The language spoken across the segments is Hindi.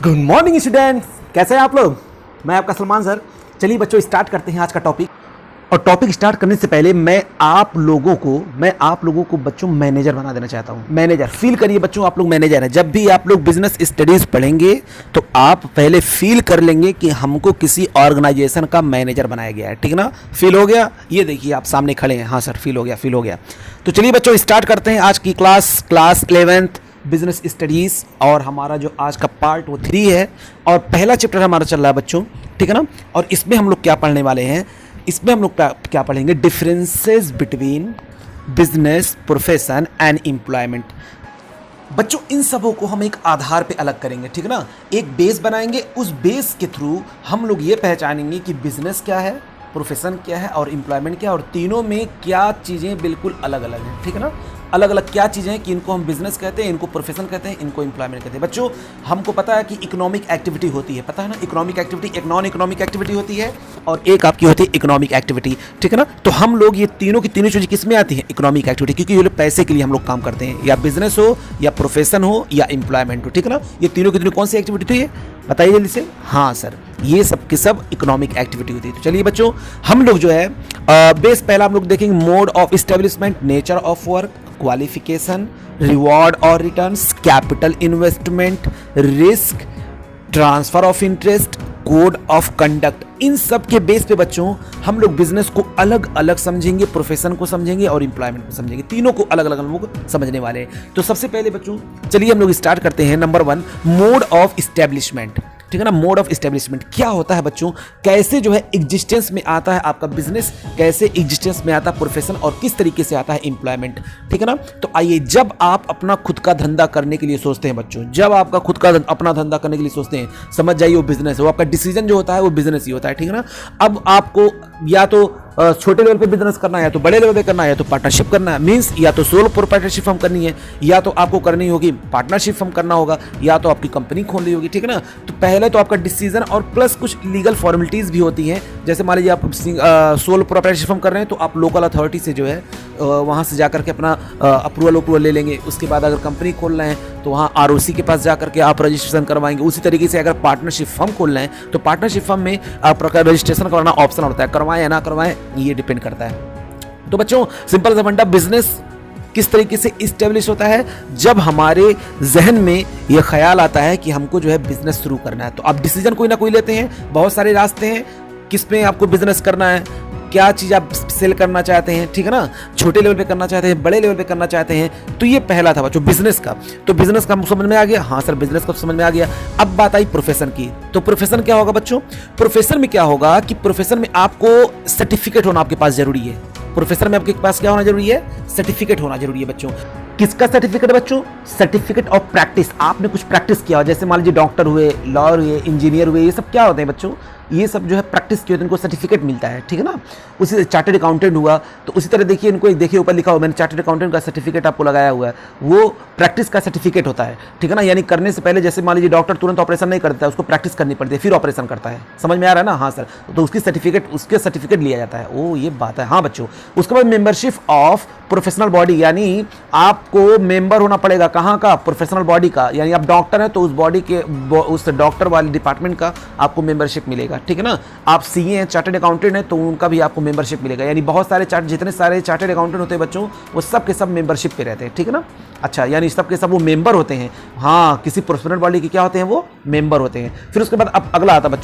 गुड मॉर्निंग स्टूडेंट्स, कैसे हैं आप लोग। मैं आपका सलमान सर। चलिए बच्चों स्टार्ट करते हैं आज का टॉपिक। और टॉपिक स्टार्ट करने से पहले मैं आप लोगों को बच्चों मैनेजर बना देना चाहता हूं। मैनेजर फील करिए बच्चों, आप लोग मैनेजर हैं। जब भी आप लोग बिजनेस स्टडीज पढ़ेंगे तो आप पहले फील कर लेंगे कि हमको किसी ऑर्गेनाइजेशन का मैनेजर बनाया गया है। ठीक है ना, फील हो गया। ये देखिए आप सामने खड़े हैं। हाँ सर फील हो गया। तो चलिए बच्चों स्टार्ट करते हैं आज की क्लास 11th बिजनेस स्टडीज़। और हमारा जो आज का पार्ट वो 3 है और पहला चैप्टर हमारा चल रहा है बच्चों। ठीक है ना, और इसमें हम लोग क्या पढ़ने वाले हैं, इसमें हम लोग क्या पढ़ेंगे, differences between business, profession and employment. बच्चों इन सबों को हम एक आधार पे अलग करेंगे। ठीक है ना, एक बेस बनाएंगे। उस बेस के थ्रू हम लोग ये पहचानेंगे कि बिजनेस क्या है, प्रोफेशन क्या है और एम्प्लॉयमेंट क्या है, और तीनों में क्या चीज़ें बिल्कुल अलग अलग हैं। ठीक है ना, अलग अलग क्या चीज़ें हैं कि इनको हम बिजनेस कहते हैं, इनको प्रोफेशन कहते हैं, इनको एम्प्लॉयमेंट कहते हैं। बच्चों हमको पता है कि इकोनॉमिक एक्टिविटी होती है, पता है ना, इकोनॉमिक एक्टिविटी एक नॉन इकोनॉमिक एक्टिविटी होती है और एक आपकी होती है इकोनॉमिक एक्टिविटी। ठीक है ना, तो हम लोग ये तीनों की तीनों चीज़ें किस में आती हैं, इकोनॉमिक एक्टिविटी, क्योंकि ये लोग पैसे के लिए हम लोग काम करते हैं, या बिजनेस हो या प्रोफेशन हो या एम्प्लॉयमेंट हो। ठीक है ना, ये तीनों की तीनों कौन सी एक्टिविटी थी ये बताइए जल्दी से। हाँ सर, ये सब के सब इकोनॉमिक एक्टिविटी होती है। तो चलिए बच्चों हम लोग जो है बेस पहला हम लोग देखेंगे mode of establishment, nature of work, qualification, reward और returns, capital investment, risk, transfer of interest, code of conduct. इन सब के बेस पे बच्चों हम लोग बिजनेस को अलग अलग समझेंगे, प्रोफेशन को समझेंगे और एम्प्लॉयमेंट को समझेंगे। तीनों को अलग अलग हम लोग समझने वाले हैं। तो सबसे पहले बच्चों चलिए हम लोग स्टार्ट करते हैं। Number 1 mode of establishment. ठीक है ना, मोड ऑफ एस्टेब्लिशमेंट क्या होता है बच्चों, कैसे जो है एग्जिस्टेंस में आता है आपका बिजनेस, कैसे एग्जिस्टेंस में आता है प्रोफेशन और किस तरीके से आता है एम्प्लॉयमेंट। ठीक है ना, तो आइए जब आप अपना खुद का धंधा करने के लिए सोचते हैं बच्चों, जब आपका खुद का अपना धंधा करने के लिए सोचते हैं, समझ जाइए वो बिजनेस है, वो आपका डिसीजन जो होता है वो बिजनेस ही होता है। ठीक है ना, अब आपको या तो छोटे लेवल पे बिजनेस करना है, या तो बड़े लेवल पे करना है, या तो पार्टनरशिप करना है, मींस या तो सोलो प्रोप्राइटरशिप हम करनी है, या तो आपको करनी होगी पार्टनरशिप हम करना होगा, या तो आपकी कंपनी खोलनी होगी। ठीक है ना, तो पहले तो आपका डिसीजन और प्लस कुछ लीगल फॉर्मेलिटीज़ भी होती हैं। जैसे मान लीजिए आप सोलो प्रोप्राइटरशिप हम कर रहे हैं तो आप लोकल अथॉरिटी से जो है वहाँ से जाकर के अपना अप्रूवल ले लेंगे। उसके बाद अगर कंपनी खोल रहे हैं तो वहाँ ROC के पास जाकर के आप रजिस्ट्रेशन करवाएंगे। उसी तरीके से अगर पार्टनरशिप फर्म खोल रहे हैं तो पार्टनरशिप फर्म में आप रजिस्ट्रेशन करवाना ऑप्शन होता है, करवाएं या ना करवाएं ये डिपेंड करता है। तो बच्चों सिंपल सा फंडा, बिजनेस किस तरीके से इस्टेब्लिश होता है, जब हमारे जहन में ये ख्याल आता है कि हमको जो है बिजनेस शुरू करना है। तो आप डिसीजन कोई ना कोई लेते हैं, बहुत सारे रास्ते हैं किस में आपको बिजनेस करना है, क्या चीज़ आप सेल करना चाहते हैं। ठीक है ना, छोटे लेवल पे करना चाहते हैं, बड़े लेवल पे करना चाहते हैं। तो ये पहला था बच्चों बिजनेस का। तो बिजनेस का समझ में आ गया। हाँ सर बिजनेस का समझ में आ गया। अब बात आई प्रोफेशन की। तो प्रोफेशन क्या होगा बच्चों, प्रोफेशन में क्या होगा कि प्रोफेशन में आपको सर्टिफिकेट होना आपके पास जरूरी है। प्रोफेशन में आपके पास क्या होना जरूरी है, सर्टिफिकेट होना जरूरी है बच्चों। किसका सर्टिफिकेट है बच्चों, सर्टिफिकेट ऑफ प्रैक्टिस। आपने कुछ प्रैक्टिस किया, जैसे मान लीजिए डॉक्टर हुए, लॉयर हुए, इंजीनियर हुए, ये सब क्या होते हैं बच्चों, ये सब जो है प्रैक्टिस की होती है, इनको सर्टिफिकेट मिलता है। ठीक है ना, उसी चार्टर्ड अकाउंटेंट हुआ तो उसी तरह देखिए इनको, एक देखिए ऊपर लिखा हुआ मैंने चार्टर्ड अकाउंटेंट का सर्टिफिकेट आपको लगाया हुआ है, वो प्रैक्टिस का सर्टिफिकेट होता है। ठीक है ना, यानी करने से पहले, जैसे मान लीजिए डॉक्टर तुरंत ऑपरेशन नहीं करता है, उसको प्रैक्टिस करनी पड़ती है फिर ऑपरेशन करता है। समझ में आ रहा है ना। हाँ सर, तो उसके सर्टिफिकेट लिया जाता है। ओ ये बात है। हाँ बच्चों, उसके बाद मेंबरशिप ऑफ प्रोफेशनल बॉडी, यानी आपको मेंबर होना पड़ेगा कहाँ का, प्रोफेशनल बॉडी का। यानी आप डॉक्टर हैं तो उस बॉडी के उस डॉक्टर वाले डिपार्टमेंट का आपको मेंबरशिप मिलेगा। ठीक है ना, आप CA हैं, चार्टर्ड अकाउंटेंट हैं तो उनका भी आपको मेंबरशिप मिलेगा। यानी बहुत सारे जितने सारे चार्टर्ड अकाउंटेंट होते हैं बच्चों, वो सब के सब मेंबरशिप पे रहते हैं। ठीक है ना, अच्छा यानी सब के सब वो मेंबर होते हैं। हाँ, किसी प्रोफेशनल बॉडी के क्या होते हैं, वो मेंबर होते हैं। फिर उसके बाद अब अगला आता है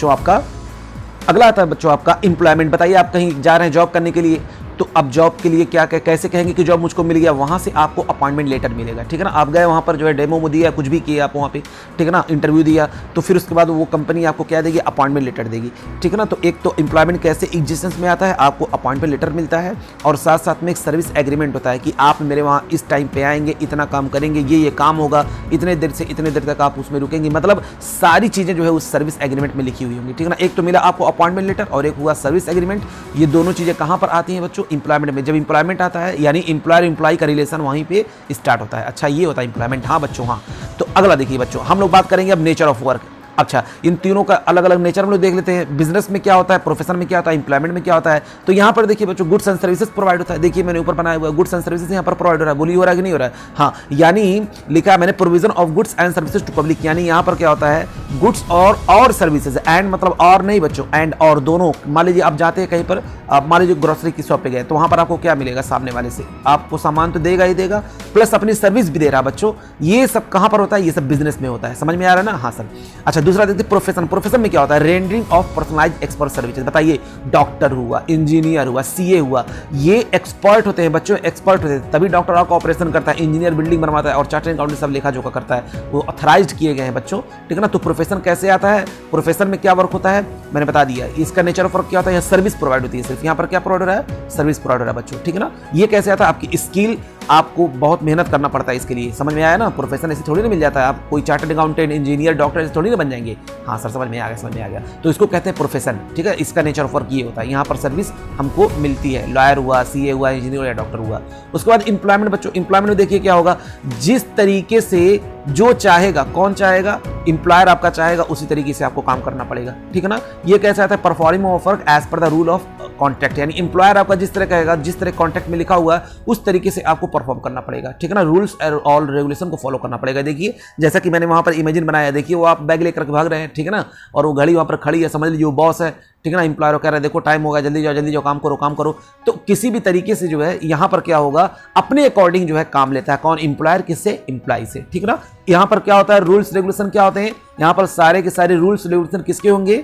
बच्चों आपका एम्प्लॉयमेंट। बताइए आप कहीं जा रहे हैं जॉब करने के लिए, तो अब जॉब के लिए क्या कैसे कहेंगे कि जॉब मुझको मिल गया, वहाँ से आपको अपॉइंटमेंट लेटर मिलेगा। ठीक है ना, आप गए वहाँ पर जो है डेमो दिया, कुछ भी किया आप वहाँ पे, ठीक है ना, इंटरव्यू दिया, तो फिर उसके बाद वो कंपनी आपको क्या देगी, अपॉइंटमेंट लेटर देगी। ठीक है ना, तो एक तो एम्प्लॉयमेंट कैसे एग्जिस्टेंस में आता है, आपको अपॉइंटमेंट लेटर मिलता है और साथ साथ में एक सर्विस एग्रीमेंट होता है कि आप मेरे वहाँ इस टाइम पे आएंगे, इतना काम करेंगे, ये काम होगा, इतने देर से इतने देर तक आप उसमें रुकेंगे। मतलब सारी चीज़ें जो है उस सर्विस एग्रीमेंट में लिखी हुई होंगी। ठीक है ना, एक तो मिला आपको अपॉइंटमेंट लेटर और एक हुआ सर्विस एग्रीमेंट। ये दोनों चीज़ें कहाँ पर आती हैं बच्चों, एम्प्लॉयमेंट में। जब एम्प्लॉयमेंट आता है यानी एम्प्लॉयर एम्प्लॉय का रिलेशन वहीं पे स्टार्ट होता है। अच्छा ये होता है एम्प्लॉयमेंट। हाँ बच्चों, हाँ तो अगला देखिए बच्चों, हम लोग बात करेंगे अब नेचर ऑफ वर्क। अच्छा, इन तीनों का अलग अलग नेचर हम लोग देख लेते हैं। बिजनेस में क्या होता है, प्रोफेशन में क्या होता है, एम्प्लॉयमेंट में क्या होता है। तो यहाँ पर देखिए बच्चों, गुड्स एंड सर्विसेज प्रोवाइड होता है। देखिए मैंने ऊपर बनाया हुआ है, गुड्स एंड सर्विसेज यहाँ पर प्रोवाइड हो रहा है। बोलिए हो रहा है कि नहीं हो रहा है? हाँ, यानी लिखा है मैंने provision of goods and services to public, यानी यहाँ पर क्या होता है, गुड्स और सर्विसेज। एंड मतलब और नहीं बच्चों, एंड और दोनों। मान लीजिए आप जाते हैं कहीं पर, आप मान लीजिए ग्रोसरी की शॉप पे गए, तो वहां पर आपको क्या मिलेगा, सामने वाले से आपको सामान तो देगा ही देगा, प्लस अपनी सर्विस भी दे रहा है बच्चों। ये सब कहां पर होता है, ये सब बिजनेस में होता है। समझ में आ रहा है ना? हाँ सर। अच्छा, दूसरा देखते हैं प्रोफेशन। प्रोफेशन में क्या होता है, rendering of personalised expert services. बताइए, डॉक्टर हुआ, इंजीनियर हुआ, सीए हुआ, ये एक्सपर्ट होते हैं बच्चों, एक्सपर्ट होते हैं। तभी डॉक्टर आपका ऑपरेशन करता है, इंजीनियर बिल्डिंग बनवाता है, और चार्टर्ड अकाउंटेंट सब लेखा जोखा करता है, वो ऑथराइज्ड किए गए हैं बच्चों, ठीक है ना। तो प्रोफेशन कैसे आता है, प्रोफेशन में क्या वर्क होता है मैंने बता दिया। इसका नेचर ऑफ वर्क क्या होता है, सर्विस प्रोवाइड होती है। सिर्फ यहाँ पर क्या प्रोवाइड हो रहा है, सर्विस प्रोवाइड हो रहा है बच्चों, ठीक है ना। ये कैसे आता है, आपकी स्किल, आपको बहुत मेहनत करना पड़ता है इसके लिए। समझ में आया ना? प्रोफेशन ऐसे थोड़ी ना मिल जाता है, आप कोई चार्टर्ड अकाउंटेंट, इंजीनियर, डॉक्टर ऐसे थोड़ी ना बन जाएंगे। हाँ सर, समझ में आ गया, समझ में आ गया। तो इसको कहते हैं प्रोफेशन, ठीक है। इसका नेचर ऑफ वर्क ये होता है, यहाँ पर सर्विस हमको मिलती है। लॉयर हुआ, सीए हुआ, इंजीनियर या डॉक्टर हुआ। उसके बाद इंप्लॉयमेंट बच्चों, इंप्लॉयमेंट में देखिए क्या होगा, जिस तरीके से जो चाहेगा, कौन चाहेगा, इंप्लॉयर आपका चाहेगा, उसी तरीके से आपको काम करना पड़ेगा, ठीक है ना। ये कैसा आता है, performing of work as per the rule of contract, यानी इंप्लॉयर आपका जिस तरह कहेगा, जिस तरह कॉन्ट्रैक्ट में लिखा हुआ है, उस तरीके से आपको परफॉर्म करना पड़ेगा, ठीक है ना। रूल्स और रेगुलेशन को फॉलो करना पड़ेगा। देखिए जैसा कि मैंने वहां पर इमेजिन बनाया, देखिए वो आप बैग लेकर भाग रहे हैं, ठीक है ना, और वो घड़ी वहां पर खड़ी है, समझ लीजिए वो बॉस है, ठीक है ना। इंप्लॉयर कह रहा है देखो टाइम हो गया, जल्दी जाओ, काम करो। तो किसी भी तरीके से जो है यहाँ पर क्या होगा, अपने अकॉर्डिंग जो है काम लेता है। कौन, इंप्लॉयर किससे, इंप्लॉय से, ठीक है ना। यहाँ पर क्या होता है, रूल्स रेगुलेशन क्या होते हैं, यहाँ पर सारे के सारे रूल्स रेगुलेशन किसके होंगे,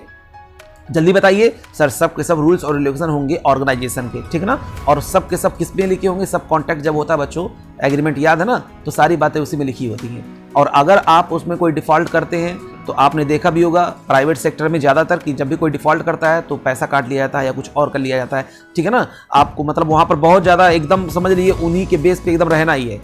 जल्दी बताइए सर। सब के सब रूल्स और रेगुलेशन होंगे ऑर्गेनाइजेशन के, ठीक है ना। और सब के सब किस में लिखे होंगे, सब कॉन्ट्रैक्ट जब होता है बच्चों, एग्रीमेंट याद है ना, तो सारी बातें उसी में लिखी होती हैं। और अगर आप उसमें कोई डिफॉल्ट करते हैं, तो आपने देखा भी होगा प्राइवेट सेक्टर में ज़्यादातर कि जब भी कोई डिफॉल्ट करता है तो पैसा काट लिया जाता है या कुछ और कर लिया जाता है, ठीक है ना। आपको मतलब वहाँ पर बहुत ज़्यादा एकदम समझ लीजिए उन्हीं के बेस पे एकदम रहना ही है।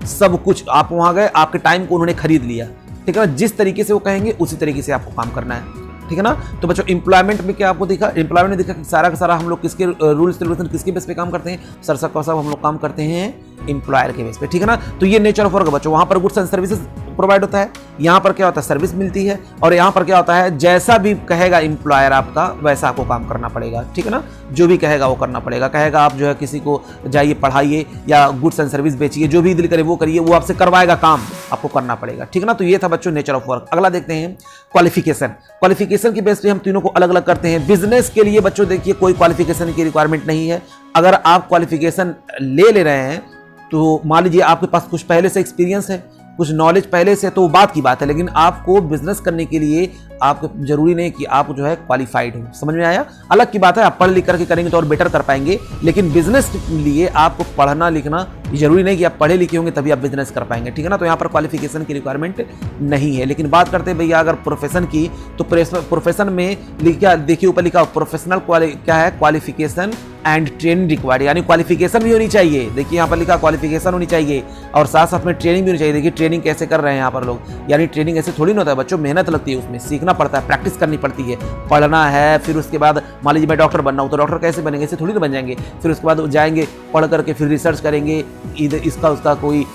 सब कुछ आप वहाँ गए, आपके टाइम को उन्होंने खरीद लिया, ठीक है ना। जिस तरीके से वो कहेंगे उसी तरीके से आपको काम करना है, ठीक है ना। तो बच्चों एम्प्लॉयमेंट में क्या आपको दिखा, एम्प्लॉयमेंट में दिखा कि सारा का सारा हम लोग किसके रूल्स रेगुलेशन किसके बेस पे काम करते हैं, सर सब हम लोग काम करते हैं एम्प्लॉयर के बेस पे, ठीक है ना। तो ये नेचर ऑफ वर्क है बच्चों। वहां पर गुड्स एंड सर्विसेज प्रोवाइड होता है, यहाँ पर क्या होता है, सर्विस मिलती है। और यहाँ पर क्या होता है, जैसा भी कहेगा एम्प्लॉयर आपका वैसा आपको काम करना पड़ेगा, ठीक है ना। जो भी कहेगा वो करना पड़ेगा। कहेगा आप जो है किसी को जाइए पढ़ाइए या गुड्स एंड सर्विस बेचिए, जो भी दिल करे वो करिए, वो आपसे करवाएगा काम, आपको करना पड़ेगा, ठीक है ना। तो ये था बच्चों नेचर ऑफ वर्क। अगला देखते हैं क्वालिफिकेशन। क्वालिफिकेशन की बेस पे हम तीनों को अलग अलग करते हैं। बिजनेस के लिए बच्चों देखिए कोई क्वालिफिकेशन की रिक्वायरमेंट नहीं है। अगर आप क्वालिफिकेशन ले रहे हैं तो मान लीजिए आपके पास कुछ पहले से एक्सपीरियंस है, कुछ नॉलेज पहले से, तो बात की बात है। लेकिन आपको बिजनेस करने के लिए आपको जरूरी नहीं कि आप जो है क्वालिफाइड हो। समझ में आया? अलग की बात है, आप पढ़ लिख करके करेंगे तो और बेटर कर पाएंगे। लेकिन बिजनेस के लिए आपको पढ़ना लिखना जरूरी नहीं कि आप पढ़े लिखे होंगे तभी आप बिजनेस कर पाएंगे, ठीक है ना। तो यहाँ पर क्वालिफिकेशन की रिक्वायरमेंट नहीं है। लेकिन बात करते हैं भैया अगर प्रोफेशन की, तो प्रोफेशन में लिखा, देखिए ऊपर लिखा प्रोफेशनल क्या है, क्वालिफिकेशन एंड ट्रेनिंग रिक्वायर्ड, यानी क्वालिफिकेशन भी होनी चाहिए। देखिए यहाँ पर लिखा क्वालिफिकेशन होनी चाहिए और साथ साथ में ट्रेनिंग भी होनी चाहिए। देखिए ट्रेनिंग कैसे कर रहे हैं यहाँ पर लोग, यानी ट्रेनिंग ऐसे थोड़ी ना होता है बच्चों, मेहनत लगती है उसमें, सीखना पड़ता है, प्रैक्टिस करनी पड़ती है, पढ़ना है। फिर उसके बाद मान लीजिए मैं डॉक्टर बनना हूँ तो डॉक्टर कैसे बनेंगे, ऐसे थोड़ी ना बन जाएंगे। फिर उसके बाद जाएंगे पढ़ करके फिर रिसर्च करेंगे, इधर इसका उसका कोई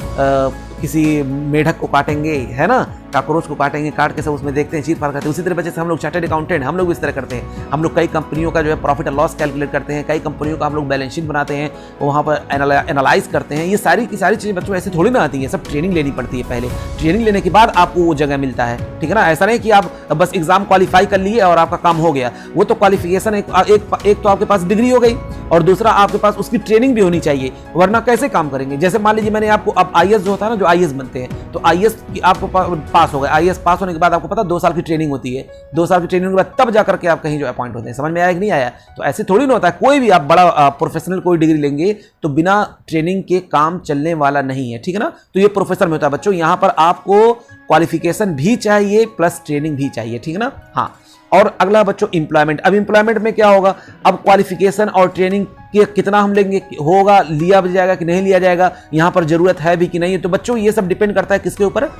किसी मेढक को काटेंगे, है ना, काकरोच को काटेंगे, काट के सब उसमें देखते हैं, चीर फाड़ करते हैं। उसी तरह बच्चे से हम लोग चार्टर्ड अकाउंटेंट, हम लोग इस तरह करते हैं। हम लोग कई कंपनियों का जो है प्रॉफिट एंड लॉस कैलकुलेट करते हैं, कई कंपनियों का हम लोग बैलेंस शीट बनाते हैं, वहाँ पर एनालाइज करते हैं। ये सारी की सारी चीज़ें बच्चों ऐसे थोड़ी ना आती है, सब ट्रेनिंग लेनी पड़ती है। पहले ट्रेनिंग लेने के बाद आपको वो जगह मिलता है, ठीक है ना। ऐसा नहीं कि आप बस एग्जाम क्वालिफाई कर लिए और आपका काम हो गया। वो तो क्वालिफिकेशन एक तो आपके पास डिग्री हो गई और दूसरा आपके पास उसकी ट्रेनिंग भी होनी चाहिए, वरना कैसे काम करेंगे। जैसे मान लीजिए मैंने आपको, अब आईएएस जो होता है ना, जो आईएएस बनते हैं, तो आईएएस की आपको पास हो गए, आईएएस पास होने के बाद आपको पता 2 साल की ट्रेनिंग होती है। 2 साल की ट्रेनिंग के बाद तब जाकर के आप कहीं जो अपॉइंट होते हैं। समझ में आया कि नहीं आया? तो ऐसे थोड़ी ना होता है। कोई भी आप बड़ा प्रोफेशनल कोई डिग्री लेंगे तो बिना ट्रेनिंग के काम चलने वाला नहीं है, ठीक है ना। तो ये प्रोफेसर में होता है बच्चों। यहाँ पर आपको क्वालिफिकेशन भी चाहिए प्लस ट्रेनिंग भी चाहिए, ठीक है ना। हाँ, और अगला बच्चों एम्प्लॉयमेंट। अब एम्प्लॉयमेंट में क्या होगा, अब क्वालिफिकेशन और ट्रेनिंग के कितना हम लेंगे, होगा, लिया जाएगा कि नहीं लिया जाएगा, यहाँ पर जरूरत है भी कि नहीं। तो बच्चों ये सब डिपेंड करता है किसके ऊपर,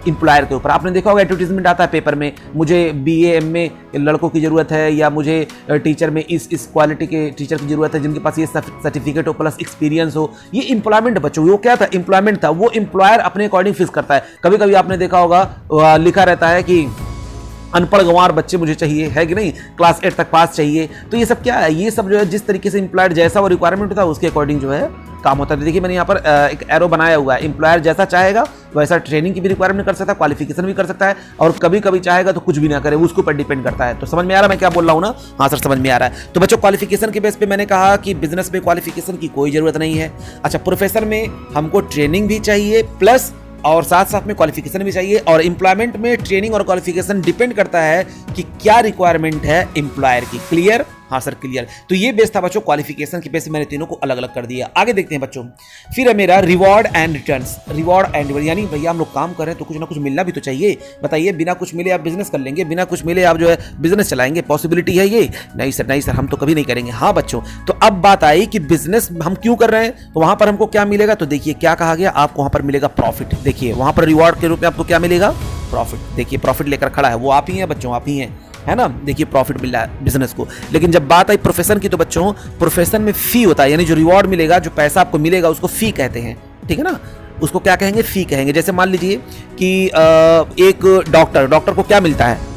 एम्प्लॉयर के ऊपर। आपने देखा होगा एडवर्टीजमेंट आता है पेपर में, मुझे बीए एमए लड़कों की जरूरत है, या मुझे टीचर में इस क्वालिटी के टीचर की जरूरत है जिनके पास ये सर्टिफिकेट हो प्लस एक्सपीरियंस हो। ये एम्प्लॉयमेंट बच्चों, वो क्या था, एम्प्लॉयमेंट था। वो एम्प्लॉयर अपने अकॉर्डिंग फिक्स करता है। कभी कभी आपने देखा होगा लिखा रहता है कि अनपढ़ गंवार बच्चे मुझे चाहिए, है कि नहीं, क्लास 8 तक पास चाहिए। तो ये सब क्या है, ये सब जो है जिस तरीके से एम्प्लॉयर जैसा वो रिक्वायरमेंट होता है उसके अकॉर्डिंग जो है काम होता है। देखिए मैंने यहाँ पर एक एरो बनाया हुआ है, एम्प्लॉयर जैसा चाहेगा वैसा ट्रेनिंग की भी रिक्वायरमेंट कर सकता है, क्वालिफिकेशन भी कर सकता है, और कभी कभी चाहेगा तो कुछ भी ना करे, उसके ऊपर डिपेंड करता है। तो समझ में आ रहा है मैं क्या बोल रहा हूँ ना? हाँ सर समझ में आ रहा है। तो बच्चों क्वालिफिकेशन के बेस पे मैंने कहा कि बिजनेस में क्वालिफिकेशन की कोई जरूरत नहीं है। अच्छा, प्रोफेशन में हमको ट्रेनिंग भी चाहिए प्लस और साथ साथ में क्वालिफिकेशन भी चाहिए, और एम्प्लॉयमेंट में ट्रेनिंग और क्वालिफिकेशन डिपेंड करता है कि क्या रिक्वायरमेंट है एम्प्लॉयर की। क्लियर? हाँ सर क्लियर। तो ये बेस था बच्चों क्वालिफिकेशन के बेस, मैंने तीनों को अलग अलग कर दिया। आगे देखते हैं बच्चों, फिर है मेरा reward and returns. Reward and यानी भैया हम लोग काम कर रहे हैं तो कुछ ना कुछ मिलना भी तो चाहिए। बताइए, बिना कुछ मिले आप बिजनेस कर लेंगे, बिना कुछ मिले आप जो है बिजनेस चलाएंगे, पॉसिबिलिटी है ये? नहीं सर, नहीं सर, हम तो कभी नहीं करेंगे। हाँ बच्चों, तो अब बात आई कि बिजनेस हम क्यों कर रहे हैं, तो वहां पर हमको क्या मिलेगा? तो देखिए क्या कहा गया, आपको वहां पर मिलेगा प्रॉफिट। देखिए वहां पर रिवॉर्ड के रूप में आपको क्या मिलेगा? प्रॉफिट। देखिए प्रॉफिट लेकर खड़ा है वो आप ही हैं बच्चों, आप ही हैं, है ना? देखिए प्रॉफिट मिल रहा है बिजनेस को। लेकिन जब बात आई प्रोफेशन की तो बच्चों प्रोफेशन में फी होता है, यानी जो रिवॉर्ड मिलेगा, जो पैसा आपको मिलेगा उसको फी कहते हैं, ठीक है ना? उसको क्या कहेंगे? फी कहेंगे। जैसे मान लीजिए कि एक डॉक्टर को क्या मिलता है?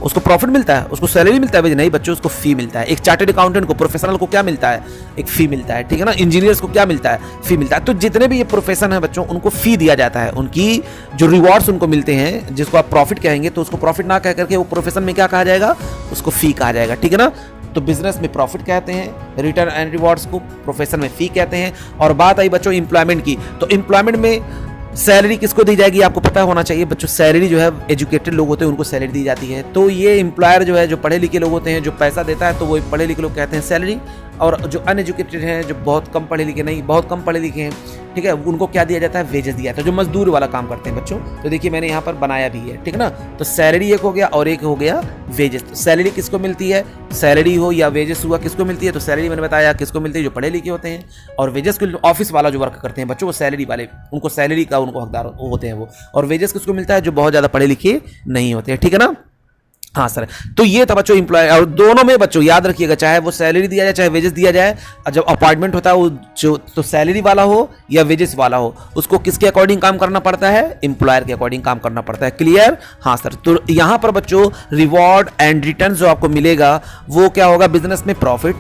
उसको प्रॉफिट मिलता है, उसको सैलरी मिलता है? नहीं बच्चों, उसको फी मिलता है। एक चार्टेड अकाउंटेंट को, प्रोफेशनल को क्या मिलता है? एक फी मिलता है, ठीक है ना? इंजीनियर्स को क्या मिलता है? फी मिलता है। तो जितने भी ये प्रोफेशन है बच्चों उनको फी दिया जाता है, उनकी जो रिवॉर्ड्स उनको मिलते हैं जिसको आप प्रॉफिट कहेंगे, तो उसको प्रॉफिट ना कह करके वो प्रोफेशन में क्या कहा जाएगा? उसको फी कहा जाएगा, ठीक है ना? तो बिजनेस में प्रॉफिट कहते हैं, रिटर्न एंड रिवॉर्ड्स को प्रोफेशन में फी कहते हैं। और बात आई बच्चों एम्प्लॉयमेंट की, तो एम्प्लॉयमेंट में सैलरी किसको दी जाएगी आपको पता होना चाहिए बच्चों। सैलरी जो है एजुकेटेड लोग होते हैं उनको सैलरी दी जाती है। तो ये एम्प्लॉयर जो है जो पढ़े लिखे लोग होते हैं, जो पैसा देता है, तो वो पढ़े लिखे लोग कहते हैं सैलरी। और जो अनएजुकेटेड हैं, जो बहुत कम पढ़े लिखे नहीं, बहुत कम पढ़े लिखे हैं, ठीक है, उनको क्या दिया जाता है? वेजेस दिया जाता है, जो मजदूर वाला काम करते हैं बच्चों। तो देखिए मैंने यहाँ पर बनाया भी है, ठीक है ना? तो सैलरी एक हो गया और एक हो गया वेजेस। तो सैलरी किसको मिलती है? सैलरी हो या वेजेस हुआ, किसको मिलती है? तो सैलरी मैंने बताया किसको मिलती है, जो पढ़े लिखे होते हैं। और वेजेस को ऑफिस वाला जो वर्क करते हैं बच्चों, वो सैलरी वाले, उनको सैलरी का उनको हकदार होते हैं वो। और वेजेस किसको मिलता है? जो बहुत ज़्यादा पढ़े लिखे नहीं होते हैं, ठीक है ना? हाँ सर, तो ये था बच्चों एम्प्लॉय। और दोनों में बच्चों याद रखिएगा, चाहे वो सैलरी दिया जाए चाहे वेजेस दिया जाए, जब अपॉइंटमेंट होता है वो जो तो सैलरी वाला हो या वेजेस वाला हो, उसको किसके अकॉर्डिंग काम करना पड़ता है? एम्प्लॉयर के अकॉर्डिंग काम करना पड़ता है। क्लियर? हाँ सर। तो यहाँ पर बच्चों रिवॉर्ड एंड रिटर्न जो आपको मिलेगा वो क्या होगा? बिजनेस में प्रॉफिट,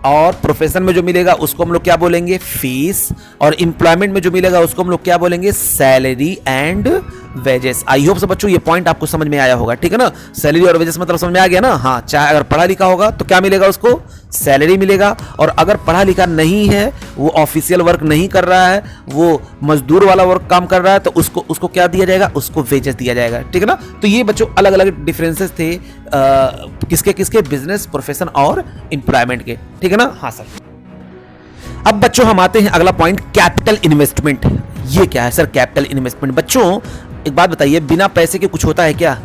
और प्रोफेशन में जो मिलेगा उसको हम लोग क्या बोलेंगे? फीस। और एम्प्लॉयमेंट में जो मिलेगा उसको हम लोग क्या बोलेंगे? Salary and wages. I hope सब बच्चों ये पॉइंट आपको समझ में आया होगा, ठीक है ना? सैलरी और वेजेस मतलब समझ में आ गया ना? हाँ, चाहे अगर पढ़ा लिखा होगा तो क्या मिलेगा उसको? सैलरी मिलेगा। और अगर पढ़ा लिखा नहीं है, वो ऑफिशियल वर्क नहीं कर रहा है, वो मजदूर वाला वर्क काम कर रहा है, तो उसको क्या दिया जाएगा? उसको वेजेस दिया जाएगा, ठीक है ना? तो ये बच्चों अलग अलग डिफरेंसेस थे किसके किसके? बिजनेस, प्रोफेशन और एम्प्लॉयमेंट के, ठीक है ना? हाँ सर। अब बच्चों हम आते हैं अगला पॉइंट, कैपिटल इन्वेस्टमेंट। ये क्या है सर कैपिटल इन्वेस्टमेंट? बच्चों एक बात बताइए, बिना पैसे के कुछ होता है क्या?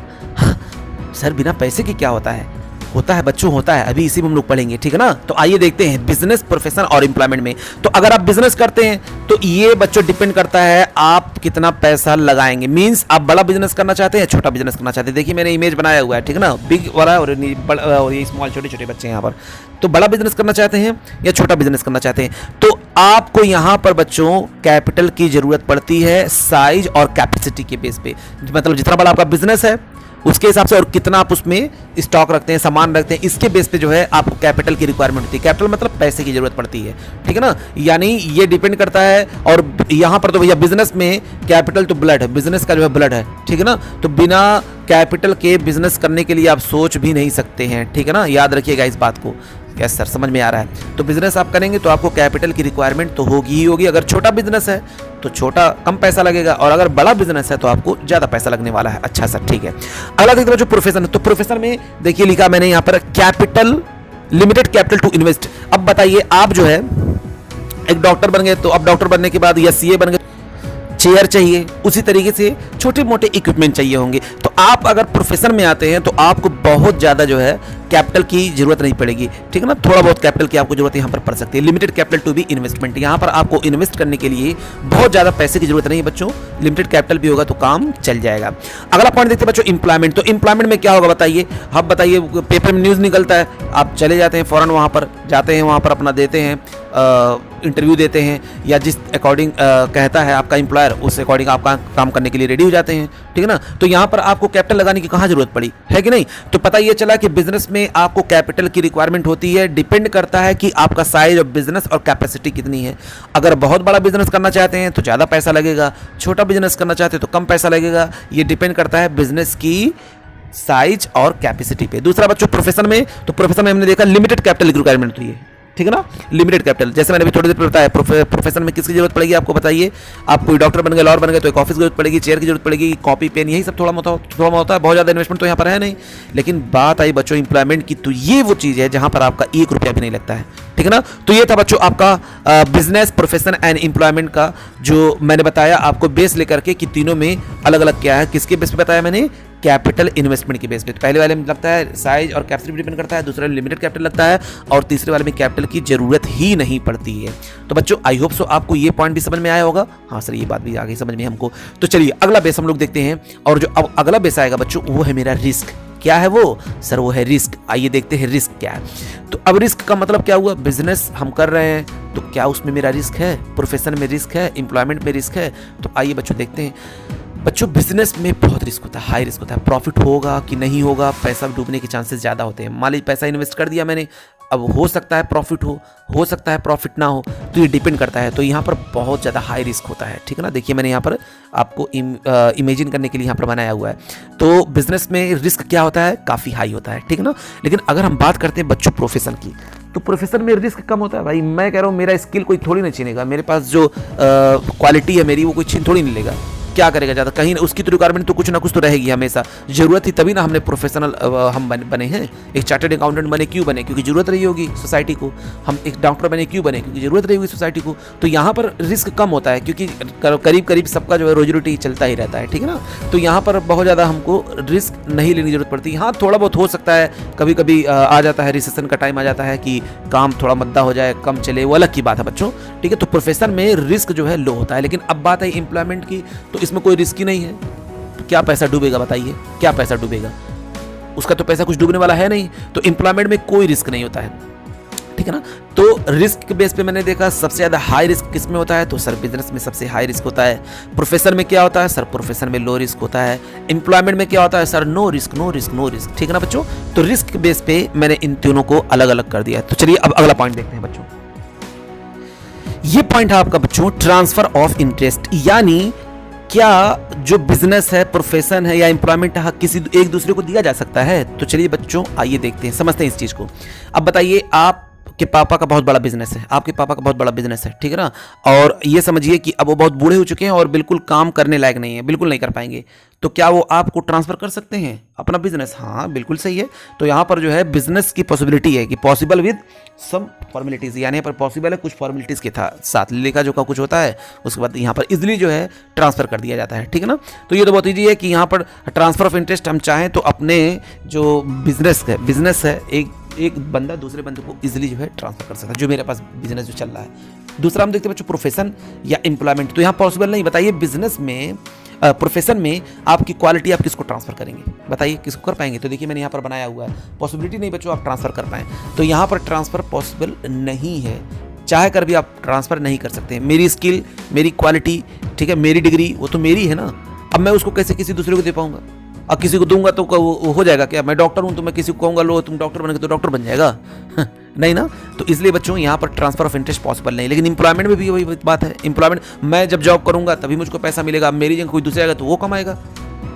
सर बिना पैसे के क्या होता है? होता है बच्चों, होता है। अभी इसी में हम लोग पढ़ेंगे, ठीक है ना? तो आइए देखते हैं बिजनेस, प्रोफेशन और एम्प्लॉयमेंट में। तो अगर आप बिजनेस करते हैं तो ये बच्चों डिपेंड करता है आप कितना पैसा लगाएंगे। मींस आप बड़ा बिजनेस करना चाहते हैं, छोटा बिजनेस करना चाहते हैं। देखिए मैंने इमेज बनाया हुआ है, ठीक है ना? बिग वाला और ये स्मॉल, छोटे छोटे बच्चे यहाँ पर। तो बड़ा बिजनेस करना चाहते हैं या छोटा बिजनेस करना चाहते हैं, तो आपको यहाँ पर बच्चों कैपिटल की जरूरत पड़ती है साइज और कैपेसिटी के बेस पे। मतलब जितना बड़ा आपका बिजनेस है उसके हिसाब से, और कितना आप उसमें स्टॉक रखते हैं, सामान रखते हैं, इसके बेस पे जो है आपको कैपिटल की रिक्वायरमेंट होती है। कैपिटल मतलब पैसे की जरूरत पड़ती है, ठीक है ना? यानी ये डिपेंड करता है। और यहाँ पर तो भैया बिजनेस में कैपिटल तो ब्लड है, बिजनेस का जो है ब्लड है, ठीक है ना? तो बिना कैपिटल के बिजनेस करने के लिए आप सोच भी नहीं सकते हैं, ठीक है ना? याद रखिएगा इस बात को। यस सर, समझ में आ रहा है। तो बिजनेस आप करेंगे तो आपको कैपिटल की रिक्वायरमेंट तो होगी ही होगी। अगर छोटा बिजनेस है तो छोटा कम पैसा लगेगा, और अगर बड़ा बिजनेस है तो आपको ज्यादा पैसा लगने वाला है। अच्छा सर, ठीक है। अगला देखते हैं जो प्रोफेशन है। तो प्रोफेशन में देखिए लिखा मैंने यहाँ पर capital, limited capital to invest. अब बताइए आप जो है एक डॉक्टर बन गए, तो अब डॉक्टर बनने के बाद या सीए बन गए, चेयर चाहिए, उसी तरीके से छोटे मोटे इक्विपमेंट चाहिए होंगे। तो आप अगर प्रोफेशन में आते हैं तो आपको बहुत ज़्यादा जो है कैपिटल की जरूरत नहीं पड़ेगी, ठीक है ना? थोड़ा बहुत कैपिटल की आपको जरूरत यहाँ पर पड़ सकती है। Limited capital to be investment, यहाँ पर आपको इन्वेस्ट करने के लिए बहुत ज़्यादा पैसे की जरूरत नहीं है बच्चों। लिमिटेड कैपिटल भी होगा तो काम चल जाएगा। अगला पॉइंट देखते हैं बच्चों एम्प्लॉयमेंट। तो एम्प्लॉयमेंट में क्या होगा बताइए? अब बताइए, पेपर में न्यूज़ निकलता है, आप चले जाते हैं फौरन, वहाँ पर जाते हैं, वहाँ पर अपना देते हैं आप इंटरव्यू देते हैं या जिस अकॉर्डिंग कहता है आपका एम्प्लॉयर, उस अकॉर्डिंग आप काम करने के लिए रेडी हो जाते हैं, ठीक है ना। तो यहाँ पर आपको कैपिटल लगाने की कहाँ जरूरत पड़ी, है कि नहीं। तो पता ये चला कि बिजनेस में आपको कैपिटल की रिक्वायरमेंट होती है, डिपेंड करता है कि आपका साइज ऑफ बिजनेस और कैपेसिटी कितनी है। अगर बहुत बड़ा बिजनेस करना चाहते हैं तो ज़्यादा पैसा लगेगा, छोटा बिजनेस करना चाहते हैं तो कम पैसा लगेगा। ये डिपेंड करता है बिजनेस की साइज और कैपेसिटी पे। दूसरा बच्चों प्रोफेशन में, तो प्रोफेशन में हमने देखा लिमिटेड कैपिटल की रिक्वायरमेंट होती है, ठीक है ना, लिमिटेड कैपिटल। जैसे मैंने अभी थोड़ी देर बताया प्रोफेशन में किसकी जरूरत पड़ेगी आपको बताइए। आप कोई डॉक्टर बन गए, लॉयर बन गए तो एक ऑफिस की जरूरत पड़ेगी, चेयर की जरूरत पड़ेगी, कॉपी पेन, यही सब थोड़ा होता है। बहुत ज़्यादा इन्वेस्टमेंट तो यहाँ पर है नहीं। लेकिन बात आई बच्चों एम्प्लॉयमेंट की, तो ये वो चीज़ है जहाँ पर आपका 1 रुपया भी नहीं लगता है, ठीक है ना। तो ये था बच्चों आपका बिजनेस, प्रोफेशन एंड एम्प्लॉयमेंट का जो मैंने बताया आपको बेस लेकर के कि तीनों में अलग अलग क्या है। किसके बेस पे बताया मैंने, कैपिटल इन्वेस्टमेंट के बेस पे। पहले वाले में लगता है साइज और कैपेसिटी डिपेंड करता है, दूसरे वाले में लिमिटेड कैपिटल लगता है, और तीसरे वाले में कैपिटल की जरूरत ही नहीं पड़ती है। तो बच्चों आई होप सो आपको ये पॉइंट भी समझ में आया होगा। हाँ सर ये बात भी आगे समझ में हमको। तो चलिए अगला बेस हम लोग देखते हैं, और जो अब अगला बेस आएगा बच्चों वो है मेरा रिस्क। क्या है वो सर, वो है रिस्क। आइए देखते हैं रिस्क क्या है। तो अब रिस्क का मतलब क्या हुआ, बिजनेस हम कर रहे हैं तो क्या उसमें मेरा रिस्क है, प्रोफेशन में रिस्क है, एम्प्लॉयमेंट में रिस्क है। तो आइए बच्चों देखते हैं। बच्चों बिजनेस में बहुत रिस्क होता है, हाई रिस्क होता है। प्रॉफिट होगा कि नहीं होगा, पैसा डूबने के चांसेस ज़्यादा होते हैं। मान लीजिए पैसा इन्वेस्ट कर दिया मैंने, अब हो सकता है प्रॉफिट हो सकता है प्रॉफिट ना हो, तो ये डिपेंड करता है। तो यहाँ पर बहुत ज़्यादा हाई रिस्क होता है, ठीक है ना। देखिए मैंने यहाँ पर आपको इमेजिन करने के लिए यहाँ पर बनाया हुआ है। तो बिजनेस में रिस्क क्या होता है, काफ़ी हाई होता है, ठीक है ना। लेकिन अगर हम बात करते हैं बच्चों प्रोफेशन की, तो प्रोफेशन में रिस्क कम होता है। भाई मैं कह रहा हूँ मेरा स्किल कोई थोड़ी नहीं छीनेगा, मेरे पास जो क्वालिटी है मेरी वो कोई छीन थोड़ी नहीं लेगा। क्या करेगा ज़्यादा, कहीं उसकी तो रिक्वायरमेंट तो कुछ ना कुछ तो रहेगी हमेशा। जरूरत थी तभी ना हमने प्रोफेशनल हम बने हैं। एक चार्टर्ड अकाउंटेंट बने क्यों बने, क्योंकि जरूरत रही होगी सोसाइटी को। हम एक डॉक्टर बने क्यों बने, क्योंकि जरूरत रही होगी सोसाइटी को। तो यहाँ पर रिस्क कम होता है, क्योंकि करीब करीब सबका जो है रोजी रोटी चलता ही रहता है, ठीक है ना। तो यहाँ पर बहुत ज़्यादा हमको रिस्क नहीं लेने की जरूरत पड़ती। हाँ थोड़ा बहुत हो सकता है, कभी कभी आ जाता है, रिसेशन का टाइम आ जाता है कि काम थोड़ा मद्दा हो जाए, कम चले, वो अलग की बात है बच्चों, ठीक है। तो प्रोफेशन में रिस्क जो है लो होता है। लेकिन अब बात है एम्प्लॉयमेंट की, तो इसमें कोई रिस्क ही नहीं है। क्या पैसा डूबेगा बताइए, क्या पैसा डूबेगा, उसका तो पैसा कुछ डूबने वाला है नहीं। तो एम्प्लॉयमेंट में कोई रिस्क नहीं होता है, ठीक है ना। तो रिस्क के बेस पे मैंने देखा सबसे ज्यादा हाई रिस्क किस में होता है, तो सर बिजनेस में सबसे हाई रिस्क होता है। प्रोफेशन में क्या होता है सर, प्रोफेशन में लो रिस्क होता है। एम्प्लॉयमेंट में क्या होता है sir, no risk no risk no risk, ठीक है ना बच्चों। तो रिस्क के बेस पे मैंने इन तीनों को अलग अलग कर दिया है। तो चलिए अब अगला पॉइंट देखते हैं बच्चों। ये पॉइंट है आपका बच्चों ट्रांसफर ऑफ इंटरेस्ट, यानी क्या जो बिजनेस है, प्रोफेशन है या एम्प्लॉयमेंट है, किसी एक दूसरे को दिया जा सकता है। तो चलिए बच्चों आइए देखते हैं, समझते हैं इस चीज को। अब बताइए आपके पापा का बहुत बड़ा बिजनेस है, आपके पापा का बहुत बड़ा बिजनेस है, ठीक है ना। और ये समझिए कि अब वो बहुत बूढ़े हो चुके हैं और बिल्कुल काम करने लायक नहीं है, बिल्कुल नहीं कर पाएंगे। तो क्या वो आपको ट्रांसफर कर सकते हैं अपना बिजनेस? हाँ बिल्कुल सही है। तो यहाँ पर जो है बिजनेस की पॉसिबिलिटी है कि पॉसिबल विद सम फॉर्मेलिटीज, यानी यहाँ पर पॉसिबल है कुछ फॉर्मेलिटीज के साथ, लेखा जोखा कुछ होता है, उसके बाद यहाँ पर इजीली जो है ट्रांसफर कर दिया जाता है, ठीक है ना। तो ये तो बहुत ईजी है कि यहाँ पर ट्रांसफर ऑफ इंटरेस्ट हम चाहें तो अपने जो बिजनेस है एक बंदा दूसरे बंदे को इजीली जो है ट्रांसफर कर सकता है, जो मेरे पास बिजनेस जो चल रहा है। दूसरा हम देखते हैं बच्चों प्रोफेशन या एम्प्लॉयमेंट, तो यहाँ पॉसिबल नहीं। बताइए बिजनेस में प्रोफेशन में आपकी क्वालिटी आप किसको ट्रांसफर करेंगे, बताइए किसको कर पाएंगे। तो देखिए मैंने यहाँ पर बनाया हुआ है, पॉसिबिलिटी नहीं बच्चों आप ट्रांसफर कर पाएँ। तो यहाँ पर ट्रांसफर पॉसिबल नहीं है, चाहे कर भी आप ट्रांसफर नहीं कर सकते। मेरी स्किल, मेरी क्वालिटी, ठीक है, मेरी डिग्री वो तो मेरी है ना। अब मैं उसको कैसे किसी दूसरे को दे पाऊंगा? अब किसी को दूंगा तो वो हो जाएगा क्या? मैं डॉक्टर हूं तो मैं किसी को कहूंगा लो तुम डॉक्टर बनेंगे तो डॉक्टर बन जाएगा नहीं ना। तो इसलिए बच्चों यहाँ पर ट्रांसफर ऑफ इंटरेस्ट पॉसिबल नहीं। लेकिन एम्प्लॉयमेंट में भी वही बात है। एम्प्लॉयमेंट मैं जब जॉब करूंगा तभी मुझको पैसा मिलेगा, मेरी जगह कोई दूसरा आएगा तो वो कमाएगा,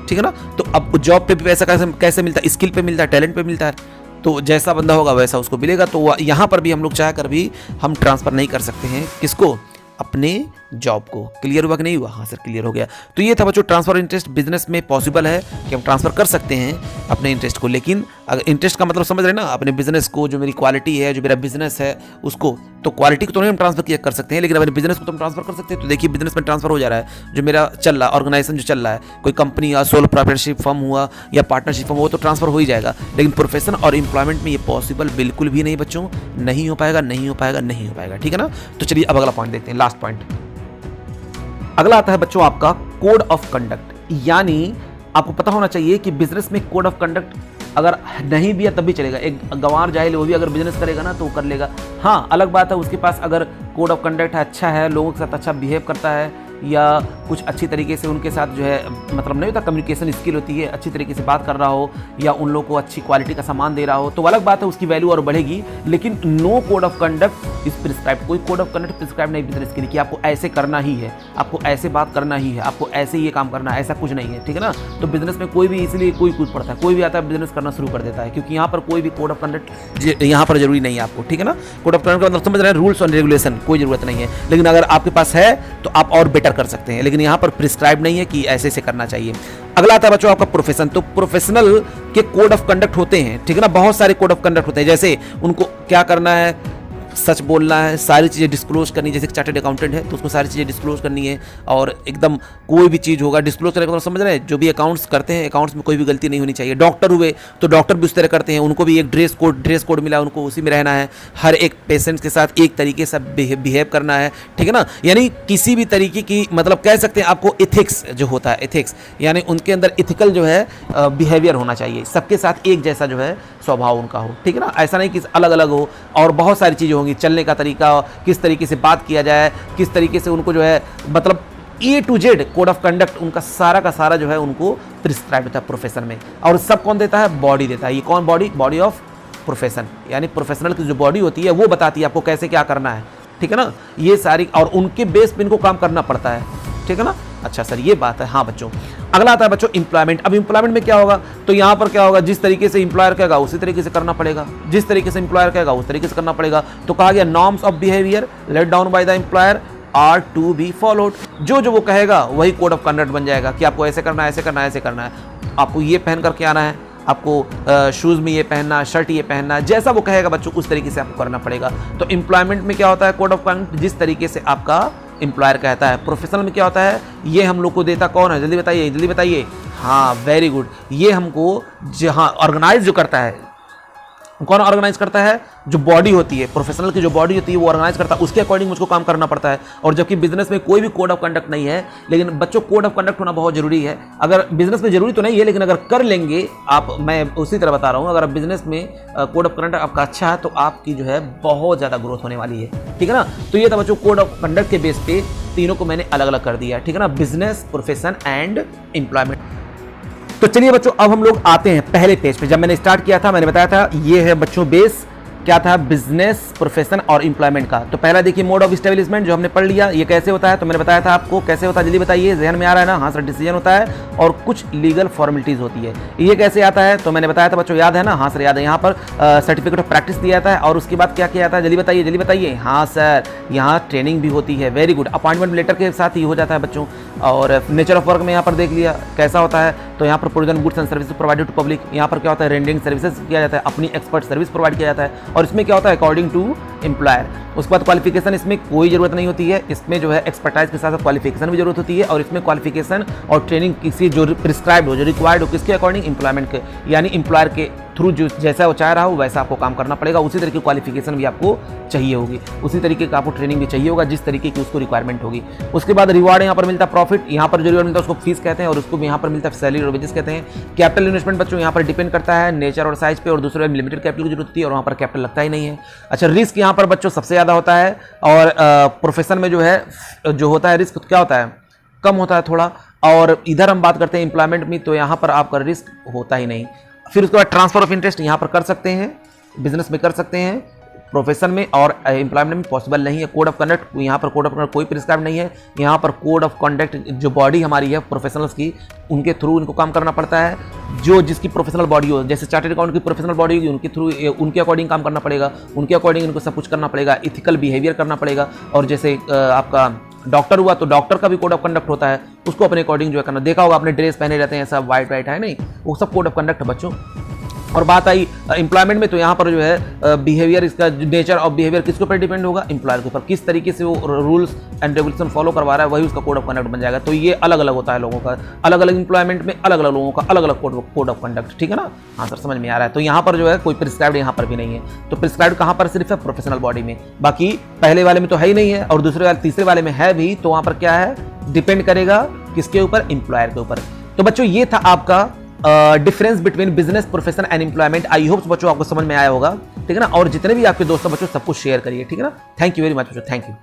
ठीक है ना। तो अब जॉब पे भी पैसा कैसे मिलता है? स्किल पे मिलता है, टैलेंट पे मिलता है। तो जैसा बंदा होगा वैसा उसको मिलेगा। तो यहाँ पर भी हम लोग चाह कर भी हम ट्रांसफर नहीं कर सकते हैं, किसको? अपने जॉब को। क्लियर हुआ कि नहीं हुआ? हाँ सर क्लियर हो गया। तो ये था बच्चों ट्रांसफर इंटरेस्ट। बिजनेस में पॉसिबल है कि हम ट्रांसफर कर सकते हैं अपने इंटरेस्ट को, लेकिन अगर इंटरेस्ट का मतलब समझ रहे ना, अपने बिजनेस को, जो मेरी क्वालिटी है, जो मेरा बिजनेस है उसको, तो क्वालिटी को तो नहीं हम ट्रांसफर कर सकते हैं, लेकिन अपने बिजनेस को तो हम ट्रांसफर कर सकते हैं। तो देखिए बिजनेस में ट्रांसफर हो जा रहा है, जो मेरा चल रहा है ऑर्गेनाइजेशन जो चल रहा है, कोई कंपनी या सोल प्रोप्राइटरशिप फर्म हुआ या पार्टनरशिप फर्म, वो तो ट्रांसफर हो ही जाएगा। लेकिन प्रोफेशन और एम्प्लॉयमेंट में ये पॉसिबल बिल्कुल भी नहीं बच्चों, नहीं हो पाएगा, नहीं हो पाएगा, नहीं हो पाएगा, ठीक है ना। तो चलिए अब अगला पॉइंट देखते हैं, लास्ट पॉइंट। अगला आता है बच्चों आपका कोड ऑफ कंडक्ट, यानी आपको पता होना चाहिए कि बिजनेस में कोड ऑफ कंडक्ट अगर नहीं भी है तब भी चलेगा। एक गंवार जाहिल वो भी अगर बिजनेस करेगा ना तो वो कर लेगा। हाँ, अलग बात है उसके पास अगर कोड ऑफ कंडक्ट अच्छा है, लोगों के साथ अच्छा बिहेव करता है या कुछ अच्छी तरीके से उनके साथ जो है मतलब नहीं होता, कम्युनिकेशन स्किल होती है, अच्छी तरीके से बात कर रहा हो या उन लोगों को अच्छी क्वालिटी का सामान दे रहा हो, तो अलग बात है, उसकी वैल्यू और बढ़ेगी। लेकिन no code of conduct is prescribe, कोई कोड ऑफ कंडक्ट प्रिस्क्राइब नहीं बिजनेस के लिए कि आपको ऐसे करना ही है, आपको ऐसे बात करना ही है, आपको ऐसे ये काम करना है, ऐसा कुछ नहीं है, ठीक है ना। तो बिजनेस में कोई भी इसलिए कोई कूद पड़ता है, कोई भी आता है बिजनेस करना शुरू कर देता है, क्योंकि यहाँ पर कोई भी कोड ऑफ कंडक्ट यहाँ पर जरूरी नहीं है आपको, ठीक है ना। कोड ऑफ कंडक्ट का मतलब समझ रहे हैं, रूल्स और रेगुलेशन कोई जरूरत नहीं है, लेकिन अगर आपके पास है तो आप और बेटर कर सकते हैं, लेकिन यहाँ पर प्रिस्क्राइब नहीं है कि ऐसे से करना चाहिए। अगला आता है बच्चों आपका प्रोफेशन। तो प्रोफेशनल के कोड ऑफ कंडक्ट होते हैं, ठीक है ना, बहुत सारे कोड ऑफ कंडक्ट होते हैं। जैसे उनको क्या करना है, सच बोलना है, सारी चीज़ें डिस्क्लोज करनी है। जैसे चार्टर्ड अकाउंटेंट है तो उसको सारी चीज़ें डिस्क्लोज करनी है, और एकदम कोई भी चीज़ होगा डिस्क्लोज करने का मतलब समझ रहे हैं, जो भी अकाउंट्स करते हैं अकाउंट्स में कोई भी गलती नहीं होनी चाहिए। डॉक्टर हुए तो डॉक्टर भी उस तरह करते हैं, उनको भी एक ड्रेस कोड मिला, उनको उसी में रहना है, हर एक पेशेंट के साथ एक तरीके से बिहेव करना है, ठीक है ना। यानी किसी भी तरीके की मतलब कह सकते हैं आपको एथिक्स जो होता है, एथिक्स यानी उनके अंदर इथिकल जो है बिहेवियर होना चाहिए, सबके साथ एक जैसा जो है स्वभाव उनका हो, ठीक है ना। ऐसा नहीं कि अलग अलग हो, और बहुत सारी चीज़ें होंगी, चलने का तरीका, किस तरीके से बात किया जाए, किस तरीके से उनको जो है मतलब A to Z code of conduct उनका सारा का सारा जो है उनको प्रिस्क्राइब होता है प्रोफेशन में। और सब कौन देता है, बॉडी देता है। ये कौन बॉडी, बॉडी ऑफ प्रोफेशन, यानी प्रोफेशनल की जो बॉडी होती है वो बताती है आपको कैसे क्या करना है, ठीक है ना। ये सारी और उनके बेस पे इनको काम करना पड़ता है, ठीक है ना। अच्छा सर, ये बात है। हाँ बच्चों, अगला आता है बच्चों एम्प्लॉयमेंट। अब एम्प्लॉयमेंट में क्या होगा, तो यहाँ पर क्या होगा, जिस तरीके से एम्प्लॉयर कहेगा उसी तरीके से करना पड़ेगा, जिस तरीके से एम्प्लॉयर कहेगा उस तरीके से करना पड़ेगा। तो कहा गया norms of behaviour let down by the employer are to be followed. जो जो वो कहेगा वही कोड ऑफ कंडक्ट बन जाएगा कि आपको ऐसे करना है, ऐसे करना है, ऐसे करना है, आपको ये पहन करके आना है, आपको शूज़ में ये पहनना, शर्ट ये पहनना, जैसा वो कहेगा बच्चों उस तरीके से आपको करना पड़ेगा। तो एम्प्लॉयमेंट में क्या होता है, कोड ऑफ कंडक्ट जिस तरीके से आपका एम्प्लॉयर कहता है। प्रोफेशनल में क्या होता है, ये हम लोग को देता कौन है, जल्दी बताइए, जल्दी बताइए। हाँ वेरी गुड, ये हमको जहाँ ऑर्गेनाइज जो करता है, कौन ऑर्गेनाइज करता है, जो बॉडी होती है, प्रोफेशनल की जो बॉडी होती है वो ऑर्गेनाइज करता है, उसके अकॉर्डिंग मुझको काम करना पड़ता है। और जबकि बिजनेस में कोई भी कोड ऑफ कंडक्ट नहीं है, लेकिन बच्चों कोड ऑफ कंडक्ट होना बहुत जरूरी है। अगर बिजनेस में जरूरी तो नहीं है, लेकिन अगर कर लेंगे आप, मैं उसी तरह बता रहा हूँ, अगर बिजनेस में कोड ऑफ कंडक्ट आपका अच्छा है तो आपकी जो है बहुत ज़्यादा ग्रोथ होने वाली है, ठीक है ना। तो ये था बच्चों कोड ऑफ कंडक्ट के बेस पे तीनों को मैंने अलग अलग कर दिया, ठीक है ना, बिजनेस, प्रोफेशन एंड एम्प्लॉयमेंट। तो चलिए बच्चों, अब हम लोग आते हैं पहले पेज पे। जब मैंने स्टार्ट किया था मैंने बताया था ये है बच्चों बेस, क्या था, बिजनेस, प्रोफेशन और एम्प्लॉयमेंट का। तो पहला देखिए मोड ऑफ एस्टेब्लिशमेंट जो हमने पढ़ लिया, ये कैसे होता है, तो मैंने बताया था आपको कैसे होता है, जल्दी बताइए, ध्यान में आ रहा है ना। हाँ सर, डिसीजन होता है और कुछ लीगल फॉर्मेलिटीज होती है। ये कैसे आता है, तो मैंने बताया था बच्चों, याद है ना। हाँ सर याद है, यहाँ पर सर्टिफिकेट ऑफ प्रैक्टिस दिया जाता है और उसके बाद क्या किया जाता है, जल्दी बताइए, जल्दी बताइए। हाँ सर, यहाँ ट्रेनिंग भी होती है, वेरी गुड। अपॉइंटमेंट लेटर के साथ ही हो जाता है बच्चों। और नेचर ऑफ वर्क में यहाँ पर देख लिया कैसा होता है, तो यहाँ पर provision goods and services provided to public, यहाँ पर क्या होता है, रेंडिंग सर्विसेज किया जाता है, अपनी एक्सपर्ट सर्विस प्रोवाइड किया जाता है। और इसमें क्या होता है, अकॉर्डिंग टू एम्प्लॉयर। उसके बाद क्वालिफिकेशन, इसमें कोई जरूरत नहीं होती है, इसमें जो है एक्सपर्टाइज के साथ क्वालिफिकेशन भी जरूरत होती है। और इसमें क्वालिफिकेशन और ट्रेनिंग किसी जो प्रिस्क्राइब्ड हो, जो रिक्वायर्ड हो, किसके अकॉर्डिंग, एम्प्लॉयमेंट के, यानी एम्प्लॉयर के थ्रू जो जैसा वो चाह रहा हो वैसा आपको काम करना पड़ेगा। उसी तरीके की क्वालिफिकेशन भी आपको चाहिए होगी, उसी तरीके का आपको ट्रेनिंग भी चाहिए होगा जिस तरीके की उसको रिक्वायरमेंट होगी। उसके बाद रिवार्ड यहाँ पर मिलता है, प्रॉफिट यहाँ पर जो रिवार्ड मिलता है उसको फीस कहते हैं, और उसको यहाँ पर मिलता है सैलरी और वेजेस कहते हैं। कैपिटल इन्वेस्टमेंट बच्चों यहाँ पर डिपेंड करता है नेचर और साइज पे, और दूसरे लिमिटेड कैपिटल की जरूरत होती है और वहाँ पर कैपिटल लगता ही नहीं है। अच्छा, रिस्क यहाँ पर बच्चों सबसे ज़्यादा होता है, और प्रोफेशन में जो है जो होता है रिस्क क्या होता है, कम होता है थोड़ा। और इधर हम बात करते हैं एम्प्लॉयमेंट में, तो यहाँ पर आपका रिस्क होता ही नहीं। फिर उसके बाद ट्रांसफर ऑफ इंटरेस्ट यहाँ पर कर सकते हैं, बिजनेस में कर सकते हैं, प्रोफेशन में और एम्प्लॉयमेंट में पॉसिबल नहीं है। कोड ऑफ कंडक्ट, यहाँ पर कोड ऑफ कंडक्ट कोई प्रिस्क्राइब नहीं है। यहाँ पर कोड ऑफ कंडक्ट जो बॉडी हमारी है प्रोफेशनल्स की, उनके थ्रू इनको काम करना पड़ता है। जो जिसकी प्रोफेशनल बॉडी हो, जैसे चार्टर्ड अकाउंट की प्रोफेशनल बॉडी होगी, उनके थ्रू उनके अकॉर्डिंग काम करना पड़ेगा, उनके अकॉर्डिंग इनको सब कुछ करना पड़ेगा, इथिकल बिहेवियर करना पड़ेगा। और जैसे आपका डॉक्टर हुआ तो डॉक्टर का भी कोड ऑफ कंडक्ट होता है, उसको अपने अकॉर्डिंग जो है करना। देखा होगा आपने, ड्रेस पहने रहते हैं सब वाइट वाइट, है नहीं, वो सब कोड ऑफ कंडक्ट है बच्चों। और बात आई एम्प्लॉयमेंट में, तो यहाँ पर जो है बिहेवियर, इसका नेचर ऑफ बिहेवियर किसके ऊपर डिपेंड होगा, एम्प्लॉयर के ऊपर, किस तरीके से वो रूल्स एंड रेगुलेशन फॉलो करवा रहा है वही उसका कोड ऑफ कंडक्ट बन जाएगा। तो ये अलग अलग होता है लोगों का, अलग अलग एम्प्लॉयमेंट में अलग अलग लोगों का अलग अलग कोड ऑफ कंडक्ट, ठीक है ना। हाँ सर समझ में आ रहा है। तो यहाँ पर जो है कोई प्रिस्क्राइब्ड यहाँ पर भी नहीं है। तो प्रिस्क्राइब्ड कहाँ पर सिर्फ है, प्रोफेशनल बॉडी में, बाकी पहले वाले में तो है ही नहीं है, और दूसरे वाले तीसरे वाले में है भी, तो वहाँ पर क्या है, डिपेंड करेगा किसके ऊपर, एम्प्लॉयर के ऊपर। तो बच्चों ये था आपका difference between business, profession and employment. I hope बच्चों आपको समझ में आया होगा, ठीक है ना। और जितने भी आपके दोस्त हैं बच्चों सबको शेयर करिए, ठीक है ना। थैंक यू वेरी मच बच्चों, थैंक यू।